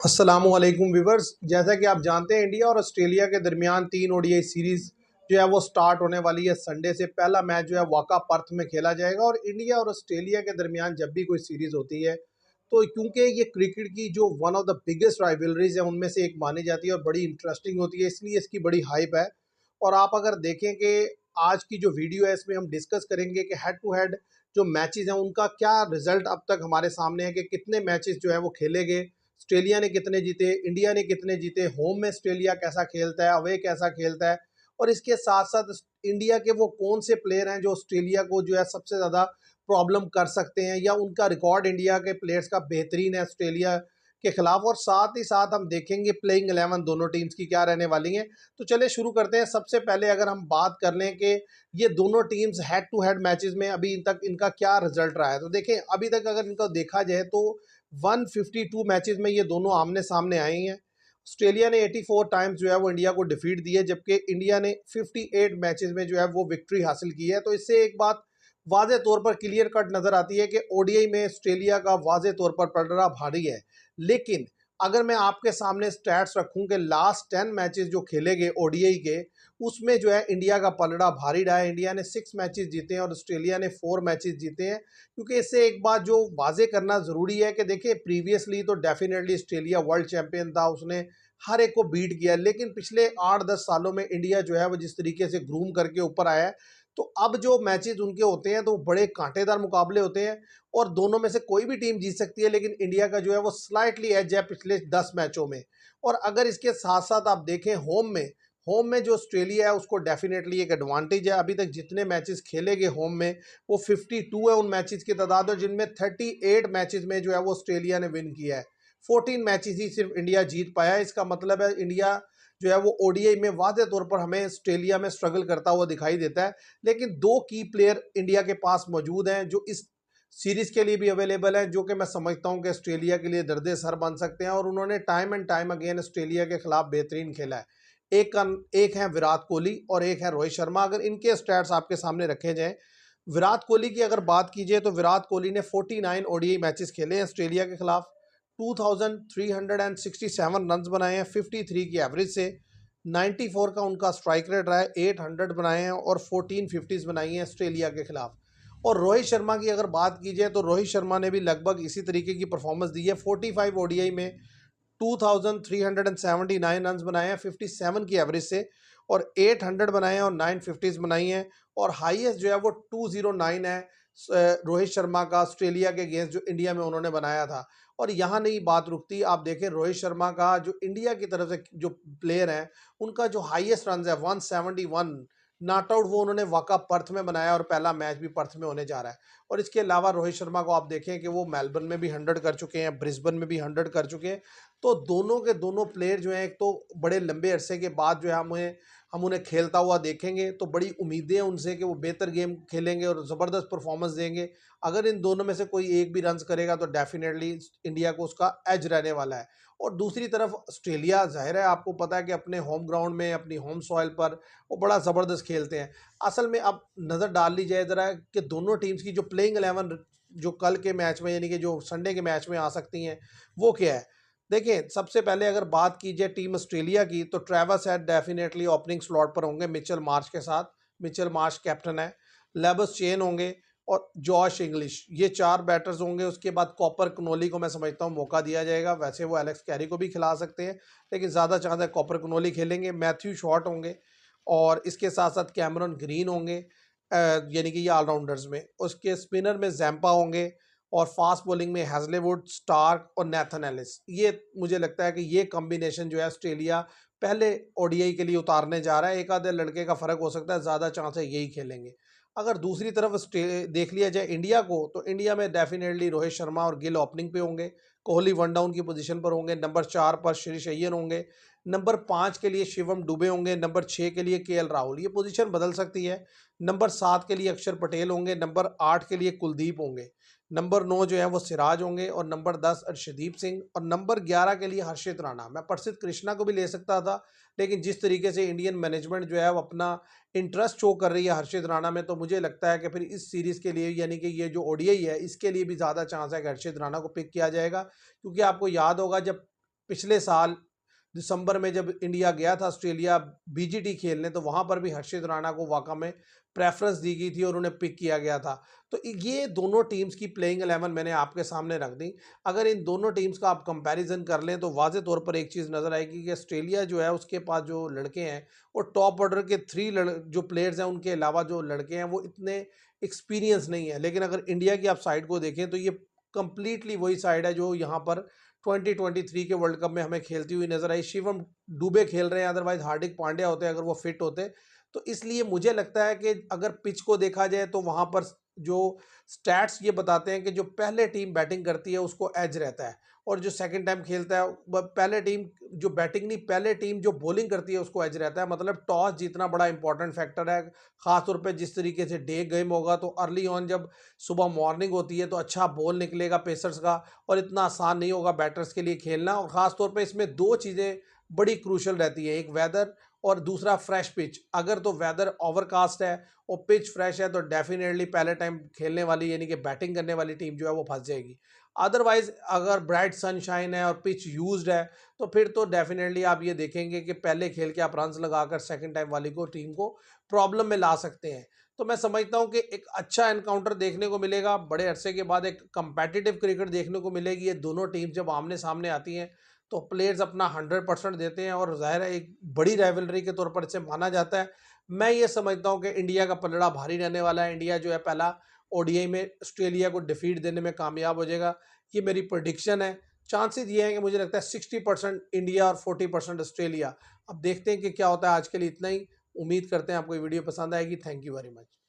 अस्सलामुअलैकुम व्यूवर्स। जैसा कि आप जानते हैं, इंडिया और ऑस्ट्रेलिया के दरमियान 3 ओडीआई सीरीज़ जो है वो स्टार्ट होने वाली है। संडे से पहला मैच जो है वाका पर्थ में खेला जाएगा। और इंडिया और ऑस्ट्रेलिया के दरमियान जब भी कोई सीरीज़ होती है तो क्योंकि ये क्रिकेट की जो one of the biggest rivalries है उनमें से एक मानी जाती है और बड़ी इंटरेस्टिंग होती है, इसलिए इसकी बड़ी हाइप है। और आप अगर देखें कि आज की जो वीडियो है इसमें हम डिस्कस करेंगे कि हेड टू हेड जो मैचेस हैं उनका क्या रिजल्ट अब तक हमारे सामने है कि कितने मैचेस जो है वो खेले गए, ऑस्ट्रेलिया ने कितने जीते, इंडिया ने कितने जीते, होम में ऑस्ट्रेलिया कैसा खेलता है, अवे कैसा खेलता है, और इसके साथ साथ इंडिया के वो कौन से प्लेयर हैं जो ऑस्ट्रेलिया को जो है सबसे ज़्यादा प्रॉब्लम कर सकते हैं, या उनका रिकॉर्ड इंडिया के प्लेयर्स का बेहतरीन है ऑस्ट्रेलिया के खिलाफ। और साथ ही साथ हम देखेंगे प्लेइंग 11 दोनों टीम्स की क्या रहने वाली हैं। तो चलिए शुरू करते हैं। सबसे पहले अगर हम बात कर लें कि ये दोनों teams head to head matches में अभी तक इनका क्या रिजल्ट रहा है, तो देखें अभी तक अगर इनका देखा जाए तो 152 मैचेस में ये दोनों आमने सामने आए हैं। ऑस्ट्रेलिया ने 84 टाइम्स जो है वो इंडिया को डिफीट दी है, जबकि इंडिया ने 58 मैचेस में जो है वो विक्ट्री हासिल की है। तो इससे एक बात वाज़े तौर पर क्लियर कट नज़र आती है कि ओडीआई में ऑस्ट्रेलिया का वाज़े तौर पर पलड़ा भारी है। लेकिन अगर मैं आपके सामने स्टैट्स रखूं कि लास्ट 10 मैचेस जो खेले गए ओडीआई के, उसमें जो है इंडिया का पलड़ा भारी रहा है। इंडिया ने 6 मैचेस जीते हैं और ऑस्ट्रेलिया ने 4 मैचेस जीते हैं। क्योंकि इससे एक बात जो वाजे करना ज़रूरी है कि देखिए प्रीवियसली तो डेफिनेटली ऑस्ट्रेलिया वर्ल्ड चैंपियन था, उसने हर एक को बीट किया, लेकिन पिछले 8-10 सालों में इंडिया जो है वो जिस तरीके से ग्रूम करके ऊपर आया है, तो अब जो मैचेस उनके होते हैं तो बड़े कांटेदार मुकाबले होते हैं और दोनों में से कोई भी टीम जीत सकती है। लेकिन इंडिया का जो है वो स्लाइटली एज है पिछले 10 मैचों में। और अगर इसके साथ साथ आप देखें होम में जो ऑस्ट्रेलिया है उसको डेफिनेटली एक एडवांटेज है। अभी तक जितने मैचेस खेले गए होम में वो 52 है उन मैचेस की तादाद, और जिनमें 38 मैचेस में जो है वो ऑस्ट्रेलिया ने विन किया है। 14 मैचेस ही सिर्फ इंडिया जीत पाया है। इसका मतलब है इंडिया जो है वो ओडीआई में वाज़े तौर पर हमें ऑस्ट्रेलिया में स्ट्रगल करता हुआ दिखाई देता है। लेकिन 2 की प्लेयर इंडिया के पास मौजूद हैं जो इस सीरीज़ के लिए भी अवेलेबल हैं, जो कि मैं समझता हूं कि ऑस्ट्रेलिया के लिए दर्द सर बन सकते हैं। और उन्होंने time and time again Australia के खिलाफ बेहतरीन खेला है। एक है विराट कोहली और एक है रोहित शर्मा। अगर इनके स्टैट्स आपके सामने रखे जाएं, विराट कोहली की अगर बात कीजिए तो विराट कोहली ने 49 ओडीआई मैचेस खेले हैं ऑस्ट्रेलिया के खिलाफ, 2367 रन बनाए हैं 53 की एवरेज से। 94 का उनका स्ट्राइक रेट रहा है, 800 बनाए हैं और 14 फिफ्टीज बनाई हैं ऑस्ट्रेलिया के खिलाफ। और रोहित शर्मा की अगर बात की जाए तो रोहित शर्मा ने भी लगभग इसी तरीके की परफॉर्मेंस दी है। 45 ओडीआई में 2379 रन बनाए हैं 57 की एवरेज से, और 800 बनाए हैं और 950 बनाई हैं। और हाईएस्ट जो है वो 209 है रोहित शर्मा का ऑस्ट्रेलिया के अगेंस्ट जो इंडिया में उन्होंने बनाया था। और यहाँ नहीं बात रुकती, आप देखें रोहित शर्मा का जो इंडिया की तरफ से जो प्लेयर हैं उनका जो हाईएस्ट रन है 171 नॉट आउट, वो उन्होंने वाका पर्थ में बनाया और पहला मैच भी पर्थ में होने जा रहा है। और इसके अलावा रोहित शर्मा को आप देखें कि वो मेलबर्न में भी 100 कर चुके हैं, ब्रिस्बेन में भी 100 कर चुके हैं। तो दोनों के दोनों प्लेयर जो हैं, एक तो बड़े लंबे अरसे के बाद जो है हम उन्हें खेलता हुआ देखेंगे, तो बड़ी उम्मीदें हैं उनसे कि वो बेहतर गेम खेलेंगे और ज़बरदस्त परफॉर्मेंस देंगे। अगर इन दोनों में से कोई एक भी रन्स करेगा तो डेफिनेटली इंडिया को उसका एज रहने वाला है। और दूसरी तरफ ऑस्ट्रेलिया, जाहिर है आपको पता है कि अपने होम ग्राउंड में अपनी होम सॉइल पर वो बड़ा ज़बरदस्त खेलते हैं। असल में अब नज़र डाल ली जाए ज़रा कि दोनों टीम्स की जो प्लेइंग 11 जो कल के मैच में यानी कि जो संडे के मैच में आ सकती हैं वो क्या है। देखिए सबसे पहले अगर बात की जाए टीम ऑस्ट्रेलिया की, तो Travis head definitely opening slot पर होंगे मिचेल मार्श के साथ। मिचेल मार्श कैप्टन है। लेबस चेन होंगे और जॉश इंग्लिश, ये 4 बैटर्स होंगे। उसके बाद कॉपर कनोली को मैं समझता हूँ मौका दिया जाएगा, वैसे वो एलेक्स कैरी को भी खिला सकते हैं लेकिन ज़्यादा चांस है कॉपर कनोली खेलेंगे। मैथ्यू शॉट होंगे और इसके साथ साथ कैमरन ग्रीन होंगे, यानी कि ये ऑलराउंडर्स में। उसके स्पिनर में जैम्पा होंगे और फास्ट बॉलिंग में हैजलेवुड, स्टार्क और नेथन एलिस। ये मुझे लगता है कि ये कॉम्बिनेशन जो है ऑस्ट्रेलिया पहले ओडीआई के लिए उतारने जा रहा है। एक आधे लड़के का फ़र्क हो सकता है, ज़्यादा चांस है यही खेलेंगे। अगर दूसरी तरफ देख लिया जाए इंडिया को, तो इंडिया में डेफिनेटली रोहित शर्मा और गिल ओपनिंग पे होंगे। कोहली वन डाउन की पोजीशन पर होंगे। नंबर 4 पर श्रेयस अय्यर होंगे। नंबर 5 के लिए शिवम दुबे होंगे। नंबर 6 के लिए केएल राहुल, ये पोजीशन बदल सकती है। नंबर 7 के लिए अक्षर पटेल होंगे। नंबर 8 के लिए कुलदीप होंगे। नंबर 9 जो है वो सिराज होंगे और नंबर 10 अर्शदीप सिंह, और नंबर 11 के लिए हर्षित राणा। मैं प्रसिद्ध कृष्णा को भी ले सकता था, लेकिन जिस तरीके से इंडियन मैनेजमेंट जो है वो अपना इंटरेस्ट शो कर रही है हर्षित राणा में, तो मुझे लगता है कि फिर इस सीरीज़ के लिए यानी कि ये जो ओडीआई है इसके लिए भी ज़्यादा चांस है कि हर्षित राणा को पिक किया जाएगा। क्योंकि आपको याद होगा जब पिछले साल दिसंबर में जब इंडिया गया था ऑस्ट्रेलिया बीजीटी खेलने, तो वहां पर भी हर्षित राणा को वाकई में प्रेफरेंस दी गई थी और उन्हें पिक किया गया था। तो ये दोनों टीम्स की प्लेइंग 11 मैंने आपके सामने रख दी। अगर इन दोनों टीम्स का आप कंपैरिजन कर लें तो वाज़े तौर पर एक चीज़ नज़र आएगी कि ऑस्ट्रेलिया जो है उसके पास जो लड़के हैं वो टॉप ऑर्डर के जो प्लेयर्स हैं उनके अलावा जो लड़के हैं वो इतने एक्सपीरियंस नहीं है। लेकिन अगर इंडिया की आप साइड को देखें तो ये कंप्लीटली वही साइड है जो यहाँ पर 2023 के वर्ल्ड कप में हमें खेलती हुई नजर आई। शिवम दुबे खेल रहे हैं, अदरवाइज हार्दिक पांड्या होते अगर वो फिट होते। तो इसलिए मुझे लगता है कि अगर पिच को देखा जाए तो वहां पर जो स्टैट्स ये बताते हैं कि जो पहले टीम बैटिंग करती है उसको एज रहता है, और जो सेकंड टाइम खेलता है पहले टीम जो बैटिंग नहीं, पहले टीम जो बॉलिंग करती है उसको एज रहता है। मतलब टॉस जीतना बड़ा इंपॉर्टेंट फैक्टर है, खासतौर पे जिस तरीके से डे गेम होगा। तो अर्ली ऑन जब सुबह मॉर्निंग होती है तो अच्छा बॉल निकलेगा पेसर्स का, और इतना आसान नहीं होगा बैटर्स के लिए खेलना। और ख़ासतौर पे इसमें दो चीज़ें बड़ी क्रूशल रहती है, एक वेदर और दूसरा फ्रेश पिच। अगर तो वेदर ओवरकास्ट है और पिच फ्रेश है तो डेफिनेटली पहले टाइम खेलने वाली यानी कि बैटिंग करने वाली टीम जो है वो फंस जाएगी। अदरवाइज अगर ब्राइट सनशाइन है और पिच यूज्ड है तो फिर तो डेफिनेटली आप ये देखेंगे कि पहले खेल के आप रन्स लगाकर सेकंड टाइम वाली को टीम को प्रॉब्लम में ला सकते हैं। तो मैं समझता हूं कि एक अच्छा एनकाउंटर देखने को मिलेगा, बड़े अरसे के बाद एक कंपेटिटिव क्रिकेट देखने को मिलेगी। ये दोनों टीम जब आमने सामने आती हैं तो प्लेयर्स अपना 100% देते हैं, और जाहिर है एक बड़ी राइवलरी के तौर पर इसे माना जाता है। मैं ये समझता हूं कि इंडिया का पलड़ा भारी रहने वाला है। इंडिया जो है पहला ओडीआई में ऑस्ट्रेलिया को डिफीट देने में कामयाब हो जाएगा, ये मेरी प्रोडिक्शन है। चांसेस ये हैं कि मुझे लगता है 60% इंडिया और 40% ऑस्ट्रेलिया। अब देखते हैं कि क्या होता है। आज के लिए इतना ही। उम्मीद करते हैं आपको ये वीडियो पसंद आएगी। Thank you very much.